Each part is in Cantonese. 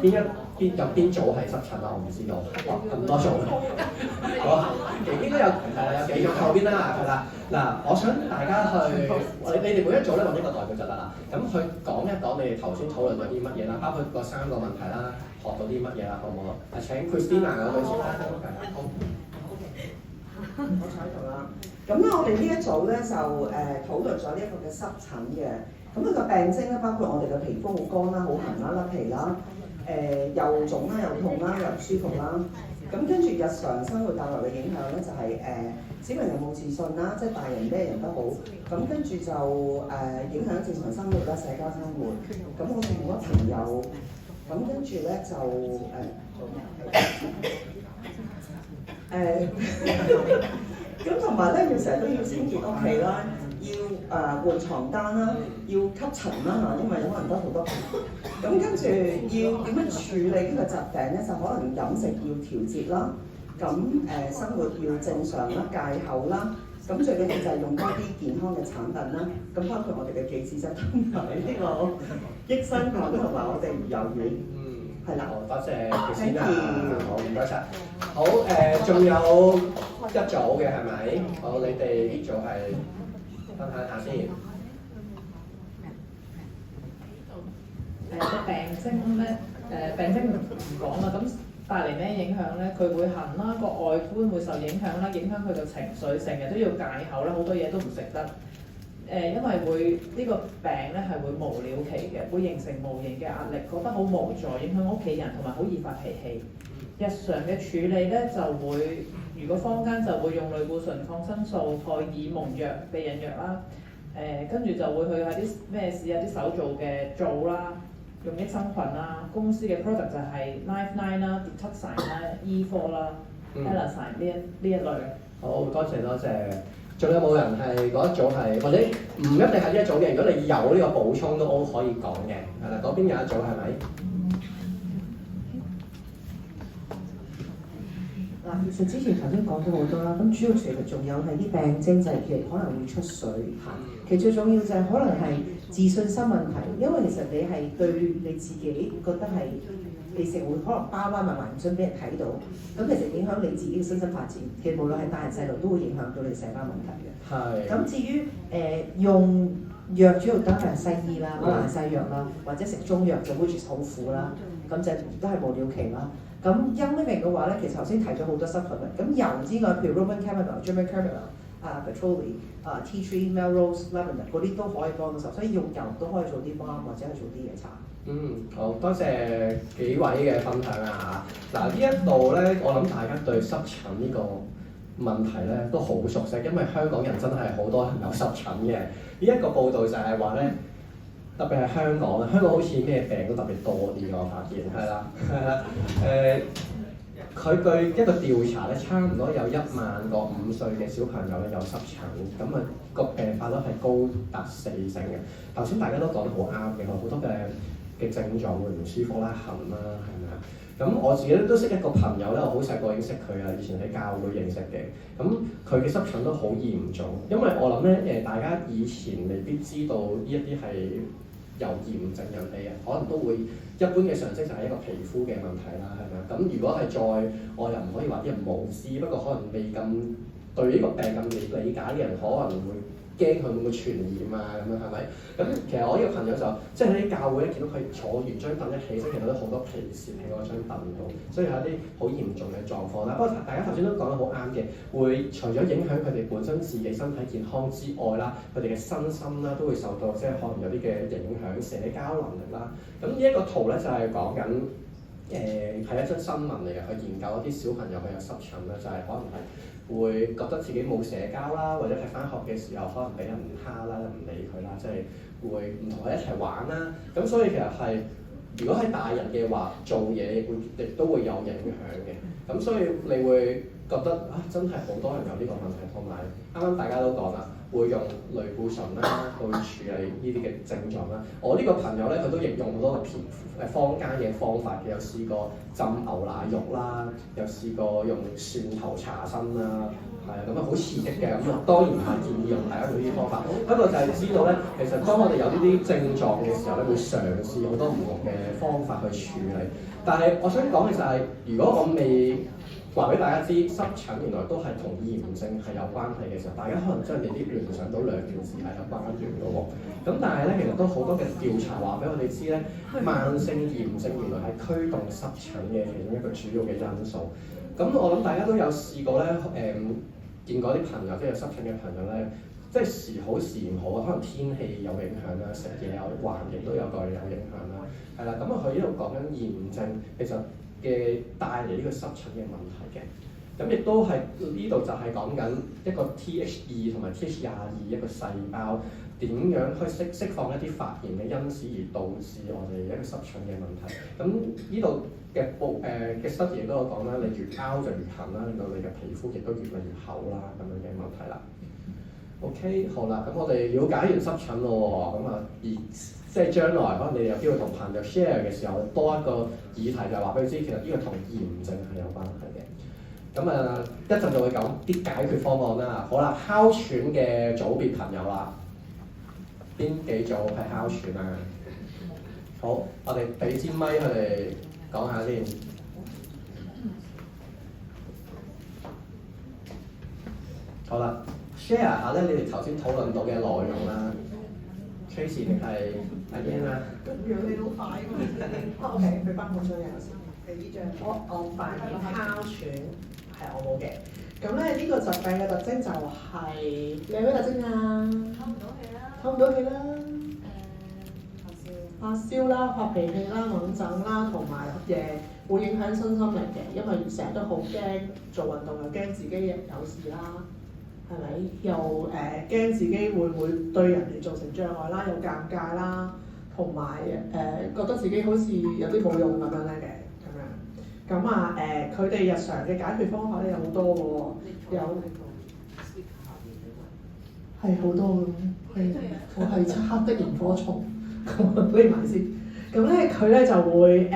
邊組係濕疹啊？我唔知道，咁多組幾邊都有有幾個後邊啦，係啦。嗱，我想大家去你哋每一組咧揾一個代表就得啦。咁去講一講你哋頭先討論咗啲乜嘢啦，包括個3個問題啦，學到啲乜嘢啦，好唔好啊？請 Christina 嗰隊先啦。好。我坐喺度啦。咁咧，我哋呢一組咧就討論咗呢一個嘅濕疹嘅。咁佢個病徵咧，包括我哋嘅皮膚好乾啦、好痕啦、甩皮啦，又腫啦、又痛啦、又唔舒服啦。咁跟住日常生活帶來嘅影響咧，就係小朋友冇自信啦，即係大人咩人都好。咁跟住就影響正常生活啦、社交生活。咁我哋冇乜朋友。咁跟住咧就咁同埋咧要成日都要清潔屋企啦，要換床單啦，要吸塵啦嚇，因為可能得好多皮。咁跟住要點樣處理呢個疾病咧？就可能飲食要調節啦，咁生活要正常啦、戒口啦。咁最緊要就係用多啲健康嘅產品啦，咁包括我哋嘅杞子汁同埋呢個益生菌同埋我哋魚油丸。係啦，多謝 Christina，好唔該晒。好仲有一組嘅係咪？好，你哋呢組係分享下先。個病徵咧，病徵唔講啦，咁帶嚟咩影響咧？佢會痕啦，個外觀會受影響啦，影響佢個情緒，成日都要戒口啦，好多嘢都唔食得。因為會呢個病咧係會無了期嘅，會形成無形嘅壓力，覺得好無助，影響屋企人同埋好易發脾氣。日常嘅處理咧就會，如果坊間就會用類固醇、抗生素、荷爾蒙藥、避孕藥啦，跟住就會去下啲咩試下啲手做嘅做啦，用益生菌啦，公司嘅 product 就係 Life9 啦、Detoxine 啦、E4 啦、Elasine 呢一類。好，多謝多謝。仲有冇人係嗰一組係，或者唔一定係呢一組嘅？如果你有呢個補充都可以講嘅，係啦，嗰邊有一組係咪？嗱，其實之前頭先講咗好多啦，咁主要其實仲有係啲病徵就係其實可能會出水嚇，其實最重要就係可能係自信心問題，因為其實你係對你自己覺得係。你成會可能包埋埋唔想俾人睇到，咁其實影響你自己嘅身心發展。其實無論係大人細路都會影響到你社交問題嘅。係。咁至於用藥主要都係西醫啦，可能西藥啦，或者食中藥就 which is 好苦啦，咁就都係無了期啦。咁 Young Living 嘅話咧，其實頭先提咗好多 supplement， 咁油之外，譬如 Roman Chamomile、German Chamomile、Patchouli、Tea Tree、Melrose、Lavender 嗰啲都可以幫到手，所以用油都可以做啲 balm 或者係做啲嘢搽。好多謝幾位嘅分享啊嚇！嗱呢一度咧，我諗大家對濕疹呢個問題咧都好熟悉，因為香港人真係好多人有濕疹嘅。呢一個報道就係話咧，特別係香港啦，香港好似咩病都特別多啲，我發現係啦，佢據一個調查咧，差唔多有1萬個5歲嘅小朋友咧有濕疹，咁個病發率係高達40%嘅。頭先大家都講得好啱嘅，好多嘅症狀會唔舒服啦、痕啦，係咪啊？咁我自己都識一個朋友咧，我好細個已經識佢啦，以前喺教會認識嘅。咁佢嘅濕疹都好嚴重，因為我諗咧大家以前未必知道呢一啲係由炎症引起嘅，可能都會一般嘅常識就係一個皮膚嘅問題啦，係咪啊？咁如果係再我又唔可以話啲人無知，不過可能未咁對呢個病咁理解嘅人，可能會驚佢會唔會傳染啊咁樣係咪？咁其實我呢個朋友就即係喺啲教會咧見到佢坐完張凳一起身，其實都好多皮屑喺嗰張凳度，所以有啲好嚴重嘅狀況啦。不過大家頭先都講得好啱嘅，會除咗影響佢哋本身自己身體健康之外啦，佢哋嘅身心啦都會受到即係可能有啲嘅影響，社交能力啦。咁呢一個圖咧就係講緊係一張新聞嚟嘅，去研究一啲小朋友佢有濕疹啦，就係可能係會覺得自己冇社交啦，或者係返學嘅時候可能俾人蝦啦，唔理佢啦，即係會唔同佢一齊玩啦。咁所以其實係如果係大人嘅話，做嘢亦都會有影響嘅。咁所以你會覺得真係好多人有呢個問題，同埋啱啱大家都講啦，會用類固醇啦去處理呢啲嘅症狀啦。我呢個朋友咧，佢都亦用好多嘅坊間嘅方法嘅，有試過浸牛奶浴啦，有試過用蒜頭茶身啦，係啊，咁啊好刺激嘅，咁啊當然唔係建議用大家用呢啲方法，不過就係知道咧，其實當我哋有呢啲症狀嘅時候咧，會嘗試好多唔同嘅方法去處理。但係我想講嘅就係，如果我未話俾大家知濕疹原來都係同炎症係有關係嘅時候，大家可能真係未必聯想到兩件事係有關聯嘅喎。咁但係咧，其實都好多嘅調查話俾我哋知咧，慢性炎症原來係驅動濕疹嘅其中一個主要嘅因素。咁我諗大家都有試過咧，見過啲朋友即係有濕疹嘅朋友咧，即係時好時唔好啊，可能天氣有影響啦，食嘢有環境都有個有影響啦，係啦。咁啊，佢呢度講緊炎症其實嘅帶嚟呢個濕疹嘅問題嘅，咁亦都係呢度就係講緊一個 TH2 同埋 TH22一個細胞點樣去釋放一啲發炎嘅因子而導致我哋一個濕疹嘅問題。咁呢度嘅嘅 study 亦都有講啦，你越拗就越痕啦，令到你嘅皮膚亦都越嚟越厚啦，咁樣嘅問題啦。OK， 好啦，咁我哋了解完濕疹咯喎，咁啊而即係將來可能你有機會同朋友 share 嘅時候，多一個議題就係話俾佢知，其實呢個同炎症係有關係嘅。咁啊，一陣就會講啲解決方案啦。好啦，哮喘嘅組別朋友啦，邊幾組係哮喘啊？好，我哋俾支咪佢哋講下先。好啦 ，share 下咧，你哋頭先討論到嘅內容啦。Tracy 定係阿 Yan 啊？咁樣你好快喎！OK，去翻本張嘢先。係呢張。我發現哮喘係我冇嘅。咁咧呢個疾病嘅特徵就係你有咩特徵啊？透唔到氣啦。透唔到氣啦。發燒。發燒啦、發脾氣啦、猛疹啦，同埋會影響身心靈嘅，因為成日都好驚做運動，又驚自己有事啦。係咪？又驚自己會唔會對人哋造成障礙啦，又尷尬啦，同埋覺得自己好似有啲冇用咁樣咧嘅咁樣。咁啊佢哋日常嘅解決方法咧有好多嘅喎，有係好多嘅，係我係黑的螢火蟲，匿埋先。咁咧佢咧就會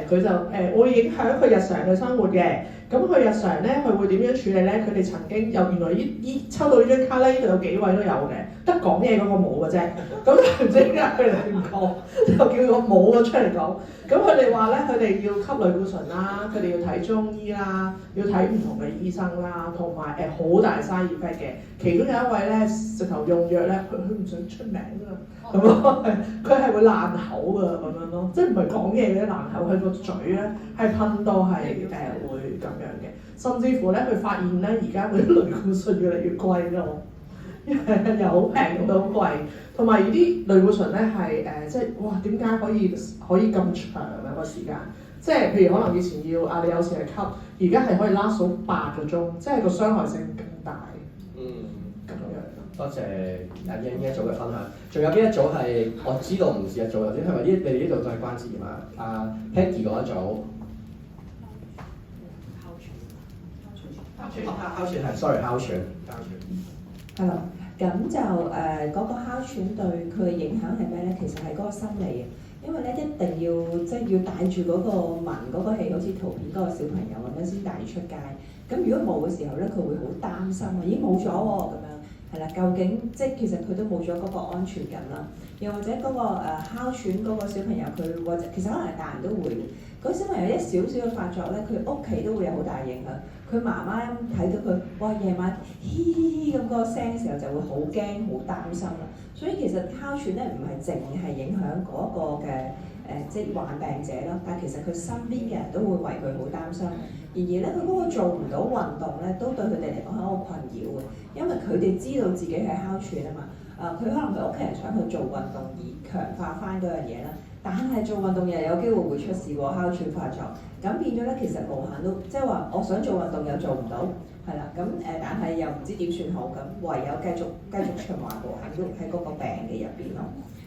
佢就會影響佢日常嘅生活嘅。咁佢日常咧，佢會點樣處理咧？佢哋曾經有原來抽到呢張卡咧，呢度有幾位都有嘅，得講嘢嗰個冇嘅啫。咁唔知點解佢哋唔講，就叫個冇嘅出嚟講。咁佢哋話咧，佢哋要吸類固醇啦，佢哋要睇中醫啦，要睇唔同嘅醫生啦，同埋好大 side effect 嘅。其中有一位咧，直頭用藥咧，佢唔想出名啊，咁咯，佢係會爛口㗎咁樣咯，即係唔係講嘢嘅爛口，佢個嘴咧係噴到係會咁樣嘅，甚至乎咧佢發現咧而家嗰啲類固醇越嚟越貴咯，又好平到好貴，同埋呢啲類固醇咧係即係哇點解可以咁長啊個時間？即係譬如可能以前要你有時係吸，而家係可以 last 到8個鐘，即係個傷害性更大。咁樣。多謝阿 Yan 呢一組嘅分享。仲有邊一組係我知道唔止一組頭先係咪？你哋呢度都係關節炎啊？阿 Peggy 嗰一組。哮喘係 ，sorry 哮喘。係啦，咁就嗰個哮喘對佢嘅影響係咩咧？其實係嗰個心理嘅，因為咧一定要即係要帶住嗰個聞嗰個氣，好似圖片嗰個小朋友咁樣先帶出街。咁如果冇嘅時候咧，佢會好擔心啊！咦冇咗喎咁樣，係啦，究竟即係其實佢都冇咗嗰個安全感啦。又或者嗰個哮喘嗰個小朋友佢或者其實可能係大人都會。嗰小朋友一少少嘅發作咧，佢屋企都會有好大影響。佢媽媽睇到佢，哇夜晚嘻嘻嘻咁個聲嘅時候就會好驚好擔心啦。所以其實哮喘咧唔係淨係影響嗰個嘅即係患病者咯，但係其實佢身邊嘅人都會為佢好擔心。然而咧，佢嗰個做唔到運動咧，都對佢哋嚟講係好困擾嘅，因為佢哋知道自己係哮喘啊嘛。佢可能佢屋企人想去做運動而強化翻嗰樣嘢啦。但係做運動又有機會會出事喎，哮喘發作，咁變咗咧，其實無限都即係話，我想做運動又做唔到，係啦，咁但係又唔知點算好，咁唯有繼續循環無限都喺嗰個病嘅入邊咯。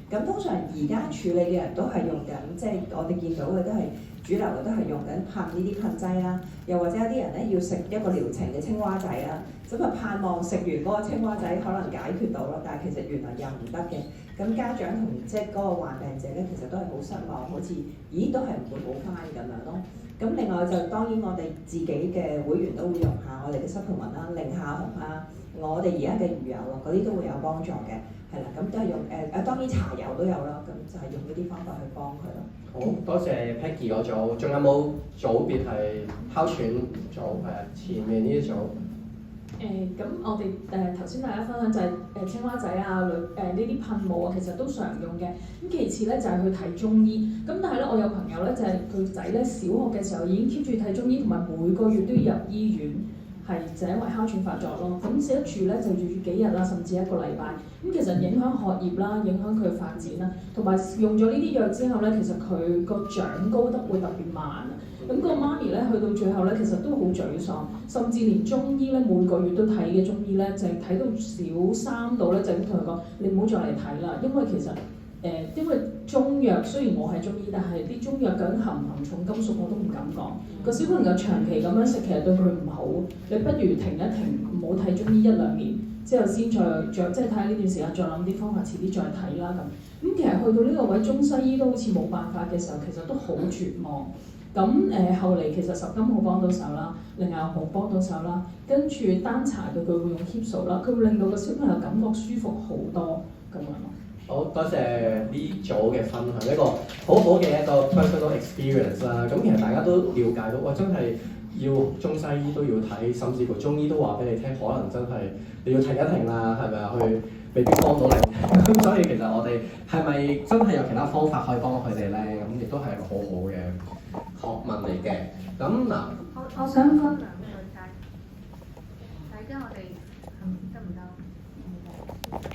咁通常而家處理嘅人都係用緊，即係我哋見到嘅都係主流嘅都係用緊噴呢啲噴劑啦，又或者有啲人咧要食一個療程嘅青蛙仔啦，咁啊盼望食完嗰個青蛙仔可能解決到咯，但係其實原來又唔得嘅。咁家長同即係嗰個患病者咧，其實都係好失望，好似咦都係唔會好翻咁樣咯。咁另外就當然我哋自己嘅會員都會用下我哋嘅supplement啦、零下紅啊，我哋而家嘅魚油啊嗰啲都會有幫助嘅，係啦，咁都係用當然茶油都有啦，咁就係用呢啲方法去幫佢咯。好多謝 Peggy 嗰組，仲有冇組別係哮喘組？前面呢一組。咁我哋頭先大家分享就係青蛙仔啊、呢啲噴霧啊，其實都常用嘅。咁其次咧就係去睇中醫。咁但係咧，我有朋友咧就係佢仔咧小學嘅時候已經 keep 住睇中醫，同埋每個月都要入醫院，係就因為哮喘發作咯。咁寫得住咧就住幾日啦，甚至一個禮拜。咁其實影響學業啦，影響佢發展啦，同埋用咗呢啲藥之後咧，其實佢個長高得會特別慢啊。咁個媽咪咧去到最後咧，其實都好沮喪，甚至連中醫咧每個月都睇嘅中醫咧，就係睇到小3度咧，就同佢講：你唔好再嚟睇啦，因為其實因為中藥雖然我係中醫，但係啲中藥究竟含唔含重金屬我都唔敢講。個小朋友長期咁樣食，其實對佢唔好。你不如停一停，唔好睇中醫1-2年，之後先再即係睇下呢段時間，再諗啲方法，遲啲再睇啦咁。咁其實去到呢個位，中西醫都好似冇辦法嘅時候，其實都好絕望。咁後嚟其實十金好幫到手啦，另外好幫到手啦，跟住單查到佢會用 Hipso 啦，佢會令到個小朋友感覺舒服好多咁樣咯。好多謝呢組嘅分享，一個好好嘅一個 personal experience 啦。咁其實大家都了解到，哇！真係要中西醫都要睇，甚至乎中醫都話俾你聽，可能真係你要停一停啦，係咪啊？去未必幫到你。咁所以其實我哋係咪真係有其他方法可以幫佢哋咧？咁亦都係一個好好嘅學問嚟嘅。咁嗱，我想分享